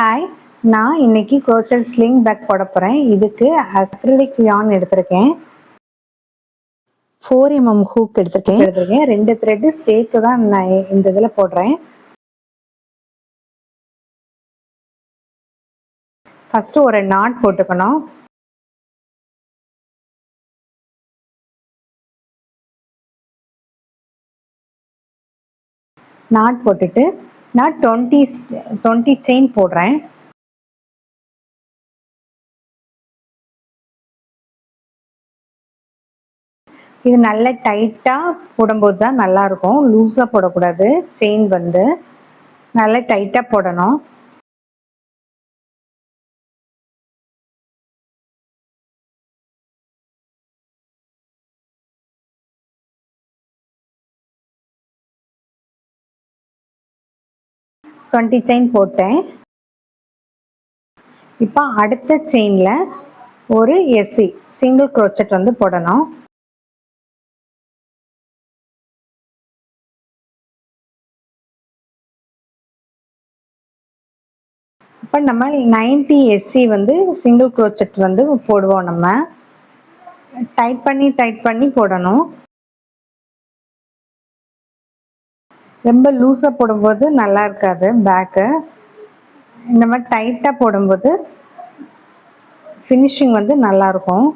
Hi, நான் இன்னைக்கு crochet sling bag போட போகிறேன். இதுக்கு அக்ரிலிக் yarn எடுத்திருக்கேன். 4mm ஹூக் எடுத்திருக்கேன். 2 த்ரெட்டு சேர்த்து தான் நான் இந்த இதில் போடுறேன். ஃபஸ்ட்டு ஒரு நாட் போட்டுக்கணும். நாட் போட்டுட்டு நான் 20 செயின் போடுறேன். இது நல்ல டைட்டாக போடும்போது தான் நல்லாயிருக்கும். லூஸாக போடக்கூடாது. செயின் வந்து நல்லா டைட்டாக போடணும். செயின் போட்டேன். இப்போ அடுத்த செயினில் ஒரு எஸ்சி சிங்கிள் க்ரோச்சட் வந்து போடணும். இப்போ நம்ம 90 எஸ்சி வந்து சிங்கிள் க்ரோச்சட் வந்து போடுவோம். நம்ம டைட் பண்ணி போடணும். ரொம்ப லூஸாக போடும்போது நல்லா இருக்காது பேக்கு. இந்த மாதிரி டைட்டாக போடும்போது ஃபினிஷிங் வந்து நல்லாயிருக்கும்.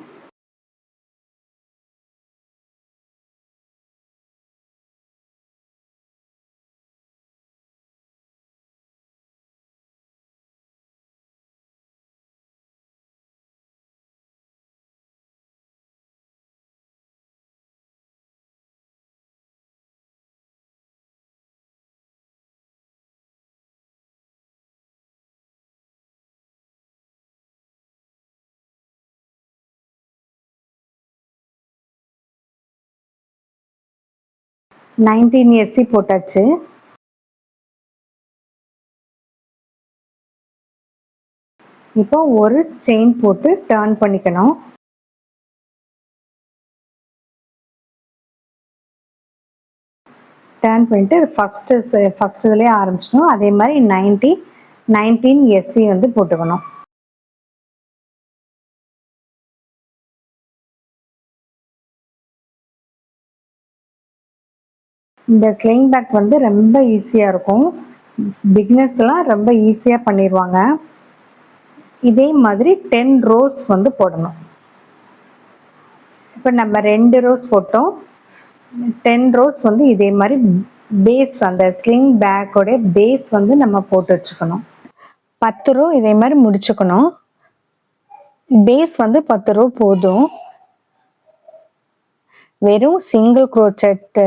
எஸ்சி போட்டாச்சு. இப்போ ஒரு செயின் போட்டு டர்ன் பண்ணிக்கணும். டர்ன் பண்ணிட்டு ஃபஸ்ட்டு இதுலேயே ஆரம்பிச்சிடணும். அதே மாதிரி 19 எஸ்சி வந்து போட்டுக்கணும். இந்த ஸ்லிங் பேக் வந்து ரொம்ப ஈஸியாக இருக்கும். பிகினர்ஸ்லாம் ரொம்ப ஈஸியாக பண்ணிடுவாங்க. இதே மாதிரி 10 ரோஸ் வந்து போடணும். இப்போ நம்ம 2 ரோஸ் போட்டோம். 10 ரோஸ் வந்து இதே மாதிரி பேஸ், அந்த ஸ்லிங் பேக்கோடைய பேஸ் வந்து நம்ம போட்டு வச்சுக்கணும். 10 ரோ இதே மாதிரி முடிச்சுக்கணும். பேஸ் வந்து 10 ரோ போதும். வெறும் சிங்கிள் க்ரோச்சட்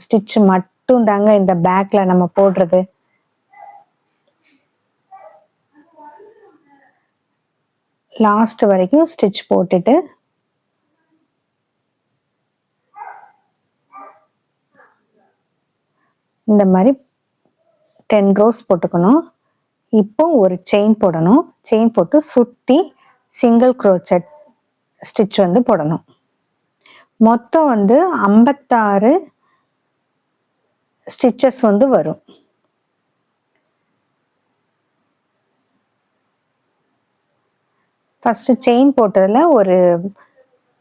ஸ்டிச் மட்டும் தாங்க இந்த பேக்கில் நம்ம போடுறது. லாஸ்ட் வரைக்கும் ஸ்டிச் போட்டுட்டு இந்த மாதிரி 10 ரோஸ் போட்டுக்கணும். இப்போ ஒரு செயின் போடணும். செயின் போட்டு சுற்றி சிங்கிள் க்ரோச்சட் ஸ்டிச் வந்து போடணும். மொத்தம் வந்து 56 ஸ்டிச்சஸ் வந்து வரும். ஃபஸ்ட்டு செயின் போட்டதில் ஒரு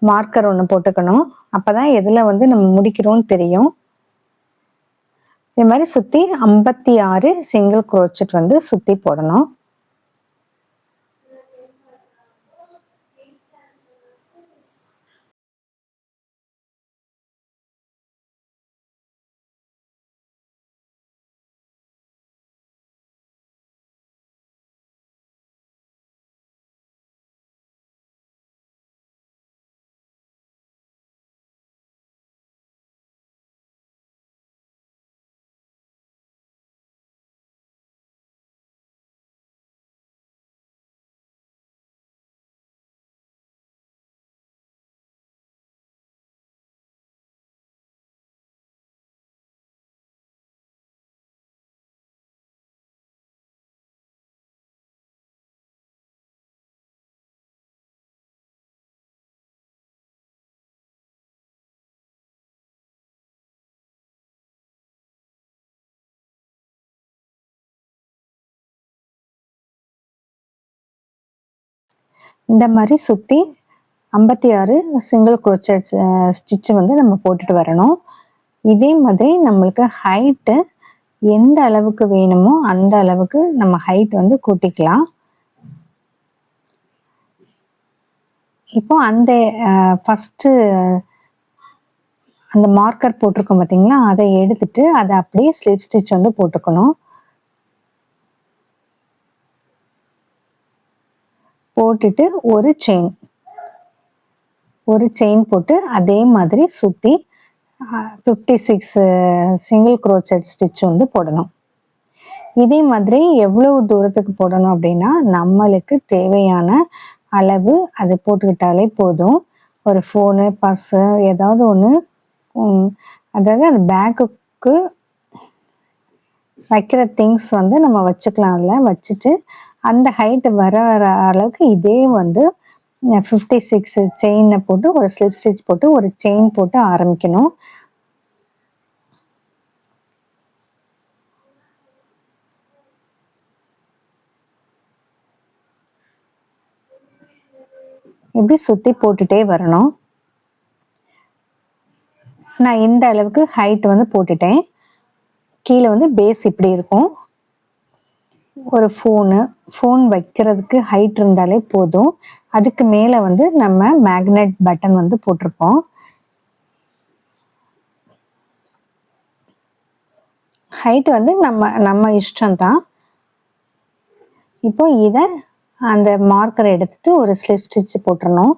மார்க்கர் ஒன்று போட்டுக்கணும். அப்போ தான் எதில் வந்து நம்ம முடிக்கிறோன்னு தெரியும். இது மாதிரி சுற்றி 56 சிங்கிள் க்ரோச்சட் வந்து சுற்றி போடணும். இந்த மாதிரி சுற்றி 56 சிங்கிள் குரோச்சட் ஸ்டிச்சு வந்து நம்ம போட்டுட்டு வரணும். இதே மாதிரி நம்மளுக்கு ஹைட்டு எந்த அளவுக்கு வேணுமோ அந்த அளவுக்கு நம்ம ஹைட் வந்து கூட்டிக்கலாம். இப்போ அந்த ஃபஸ்ட்டு அந்த மார்க்கர் போட்டிருக்கோம் பார்த்தீங்களா, அதை எடுத்துட்டு அதை அப்படியே ஸ்லிப் ஸ்டிச் வந்து போட்டுக்கணும். போட்டுட்டு ஒரு செயின் போட்டு அதே மாதிரி சுற்றி 56 சிங்கிள் குரோச்சட் ஸ்டிச் வந்து போடணும். இதே மாதிரி எவ்வளவு தூரத்துக்கு போடணும் அப்படின்னா, நம்மளுக்கு தேவையான அளவு அது போட்டுக்கிட்டாலே போதும். ஒரு ஃபோனு, பர்ஸு ஏதாவது ஒன்று, அதாவது அந்த பேக்குக்கு வைக்கிற திங்ஸ் வந்து நம்ம வச்சுக்கலாம். அதில் வச்சுட்டு அந்த ஹைட்டு வர அளவுக்கு இதே வந்து 56 செயினை போட்டு ஒரு ஸ்லிப் ஸ்டிச் போட்டு ஒரு செயின் போட்டு ஆரம்பிக்கணும். இப்படி சுற்றி போட்டுட்டே வரணும். நான் இந்த அளவுக்கு ஹைட் வந்து போட்டுட்டேன். கீழே வந்து பேஸ் இப்படி இருக்கும். ஒரு ஃபோன் வைக்கிறதுக்கு ஹைட் இருந்தாலே போதும். அதுக்கு மேலே வந்து நம்ம மேக்னெட் பட்டன் வந்து போட்டிருப்போம். ஹைட் வந்து நம்ம இஷ்டம்தான். இப்போ இதை அந்த மார்க்கரை எடுத்துட்டு ஒரு ஸ்லிப் ஸ்டிச் போட்டுறணும்.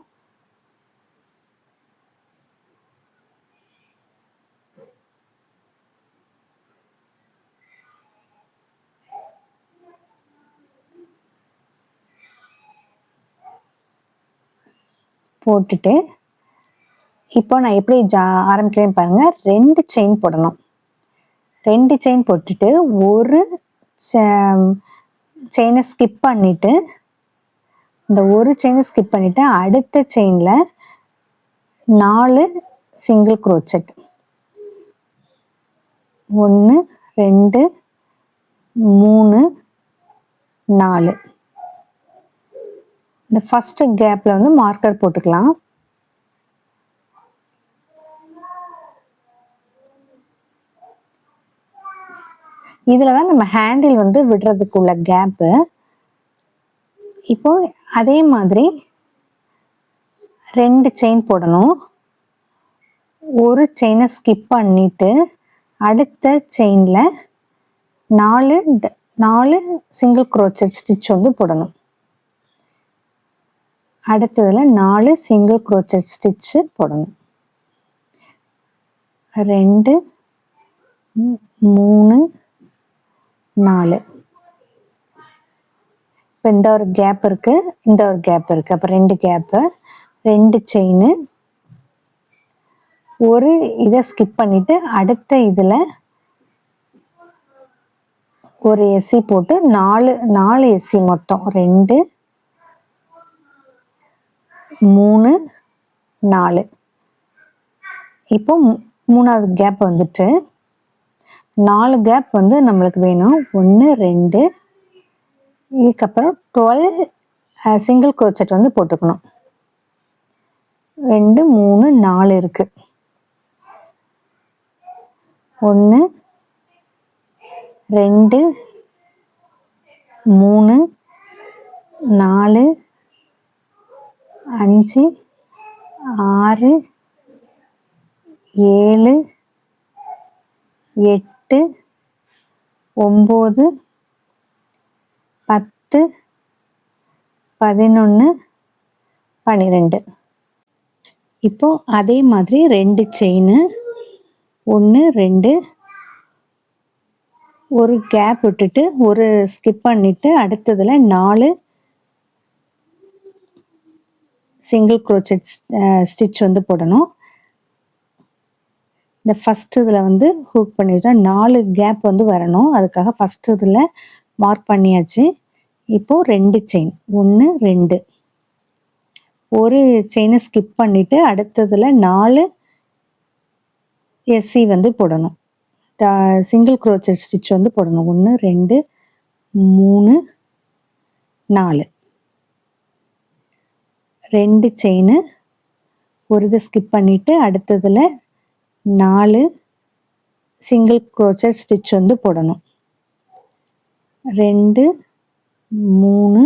போட்டுட்டு இப்போ நான் எப்படி ஆரம்பிக்கிறேன் பாருங்க. 2 செயின் போடணும். 2 செயின் போட்டுட்டு ஒரு செயினை ஸ்கிப் பண்ணிட்டு, இந்த ஒரு செயினை ஸ்கிப் பண்ணிட்டு அடுத்த செயின்ல 4 சிங்கிள் குரோச்சட். 1 2 3 4. இந்த ஃபர்ஸ்ட் கேப்ல வந்து மார்க்கர் போட்டுக்கலாம். இதில் தான் நம்ம ஹேண்டில் வந்து விடுறதுக்குள்ள கேப்பு. இப்போ அதே மாதிரி 2 செயின் போடணும். ஒரு செயினை ஸ்கிப் பண்ணிட்டு அடுத்த செயின்ல 4 சிங்கிள் குரோச்சட் ஸ்டிச் வந்து போடணும். அடுத்ததுல 4 சிங்கிள் குரோச்சட் ஸ்டிச் போடணும். 2 3 4. இப்போ இந்த ஒரு கேப் இருக்கு, இந்த ஒரு கேப் இருக்கு. அப்போ 2 கேப்பு, 2 செயின், ஒரு இதை ஸ்கிப் பண்ணிட்டு அடுத்த இதில் ஒரு எஸ்சி போட்டு 4 எஸ்சி மொத்தம் 2 3 4. இப்போ 3வது கேப் வந்துட்டு 4 கேப் வந்து நம்மளுக்கு வேணும். 1 2, இதுக்கப்புறம் 12 சிங்கிள் குரோச்சட் வந்து போட்டுக்கணும். 2 3 4 இருக்கு. 1 2 3 4 5 6 7 8 9 10 11 12. இப்போ அதே மாதிரி 2 செயின், 1 2, ஒரு கேப் விட்டுட்டு ஒரு ஸ்கிப் பண்ணிட்டு அடுத்ததுல 4 சிங்கிள் குரோச்சட் ஸ்டிச் வந்து போடணும். இந்த ஃபர்ஸ்ட் இதில் வந்து ஹூக் பண்ணிட்டோம். 4 கேப் வந்து வரணும். அதுக்காக ஃபர்ஸ்ட் இதில் மார்க் பண்ணியாச்சு. இப்போ 2 செயின், 1 2, ஒரு செயினை ஸ்கிப் பண்ணிட்டு அடுத்ததுல 4 எஸ்சி வந்து போடணும். சிங்கிள் குரோச்சட் ஸ்டிச் வந்து போடணும். 1 2 3 4. 2 செயினு, ஒரு இதை ஸ்கிப் பண்ணிவிட்டு அடுத்ததில் 4 சிங்கிள் க்ரோச்சட் ஸ்டிச் வந்து போடணும். 2 3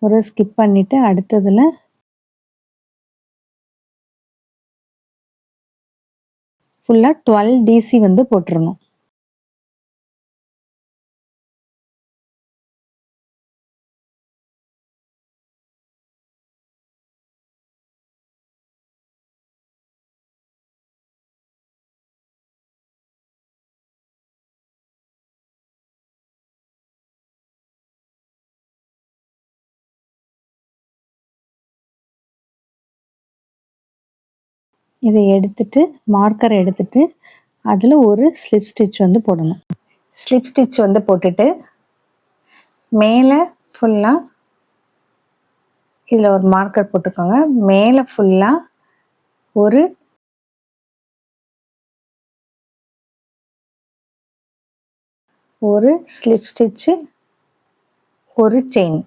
ஒரு ஸ்கிப் பண்ணிவிட்டு அடுத்ததில் ஃபுல்லாக 12 டிசி வந்து போட்டுறணும். இதை எடுத்துட்டு மார்க்கர் எடுத்துட்டு அதில் ஒரு ஸ்லிப் ஸ்டிச் வந்து போடணும். ஸ்லிப் ஸ்டிச் வந்து போட்டுட்டு மேலே ஃபுல்லாக இதில் ஒரு மார்க்கர் போட்டுக்கோங்க. மேலே ஃபுல்லாக ஒரு ஸ்லிப் ஸ்டிச்சு, ஒரு செயின்.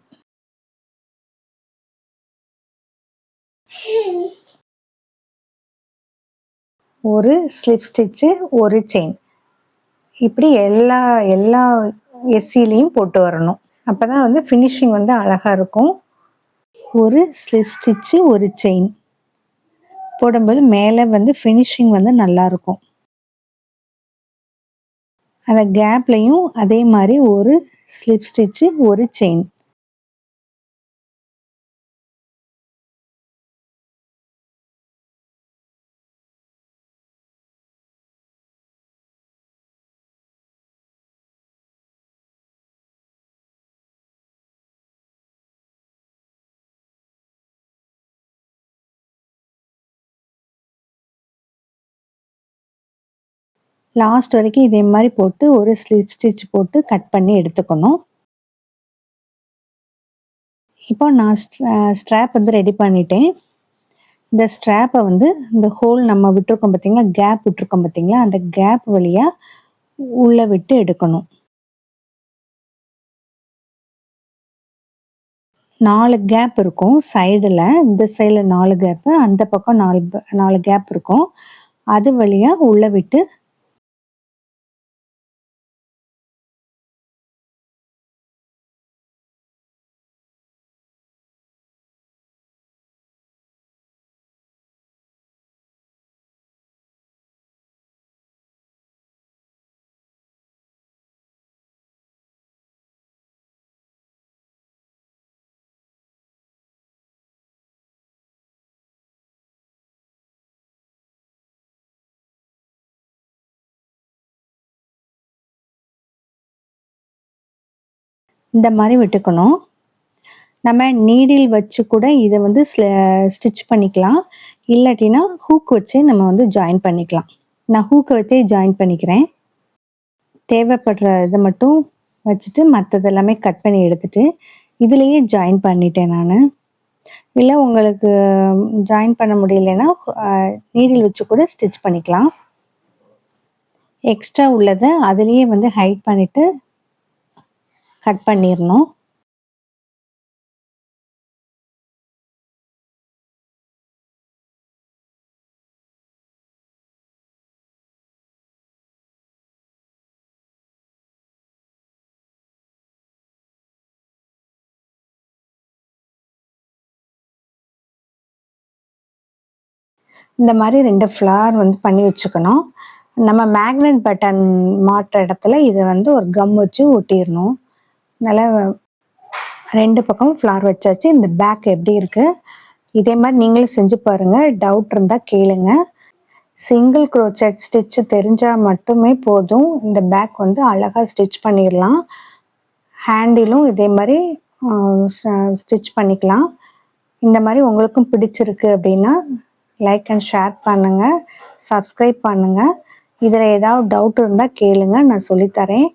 ஒரு ஸ்லிப் ஸ்டிச்சு, ஒரு செயின். இப்படி எல்லா எஸ்சிலையும் போட்டு வரணும். அப்போ தான் வந்து ஃபினிஷிங் வந்து அழகாக இருக்கும். ஒரு ஸ்லிப் ஸ்டிச்சு, ஒரு செயின் போடும்போது மேலே வந்து ஃபினிஷிங் வந்து நல்லாயிருக்கும். அந்த கேப்லையும் அதே மாதிரி ஒரு ஸ்லிப் ஸ்டிச்சு, ஒரு செயின். லாஸ்ட் வரைக்கும் இதே மாதிரி போட்டு ஒரு ஸ்லிப் ஸ்டிச் போட்டு கட் பண்ணி எடுத்துக்கணும். இப்போ நான் ஸ்ட்ராப் வந்து ரெடி பண்ணிட்டேன். இந்த ஸ்ட்ராப்பை வந்து இந்த ஹோல் நம்ம விட்டுருக்கோம் பார்த்தீங்களா, கேப் விட்டுருக்கோம் பார்த்தீங்களா, அந்த கேப் வழியாக உள்ளே விட்டு எடுக்கணும். 4 கேப் இருக்கும் சைடில். இந்த சைடில் 4 கேப்பு, அந்த பக்கம் 4 கேப் இருக்கும். அது வழியாக உள்ளே விட்டு இந்த மாதிரி விட்டுக்கணும். நம்ம நீடில் வச்சு கூட இதை வந்து ஸ்டிச் பண்ணிக்கலாம். இல்லாட்டினா ஹூக் வச்சு நம்ம வந்து ஜாயின் பண்ணிக்கலாம். நான் ஹூக்கை வச்சே ஜாயின் பண்ணிக்கிறேன். தேவைப்படுற இதை மட்டும் வச்சுட்டு மற்றது எல்லாமே கட் பண்ணி எடுத்துட்டு இதுலேயே ஜாயின் பண்ணிட்டேன் நான். இல்லை உங்களுக்கு ஜாயின் பண்ண முடியலைன்னா நீடில் வச்சு கூட ஸ்டிச் பண்ணிக்கலாம். எக்ஸ்ட்ரா உள்ளதை அதுலேயே வந்து ஹைட் பண்ணிவிட்டு கட் பண்ணிடணும். இந்த மாதிரி 2 ஃப்ளவர் வந்து பண்ணி வச்சுக்கணும். நம்ம மேக்னெட் பட்டன் மாட்டுற இடத்துல இதை வந்து ஒரு கம் வச்சு ஒட்டிடணும். நல்லா 2 பக்கமும் ஃப்ளவர் வச்சாச்சு. இந்த பேக் எப்படி இருக்குது இதே மாதிரி நீங்களும் செஞ்சு பாருங்கள். டவுட் இருந்தால் கேளுங்க. சிங்கிள் க்ரோச்சட் ஸ்டிச் தெரிஞ்சால் மட்டுமே போதும். இந்த பேக் வந்து அழகாக ஸ்டிச் பண்ணிடலாம். ஹேண்டிலும் இதே மாதிரி ஸ்டிச் பண்ணிக்கலாம். இந்த மாதிரி உங்களுக்கும் பிடிச்சிருக்கு அப்படின்னா லைக் அண்ட் ஷேர் பண்ணுங்கள், சப்ஸ்கிரைப் பண்ணுங்கள். இதில் ஏதாவது டவுட் இருந்தால் கேளுங்க, நான் சொல்லித்தரேன்.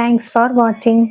தேங்க்ஸ் ஃபார் வாட்சிங்.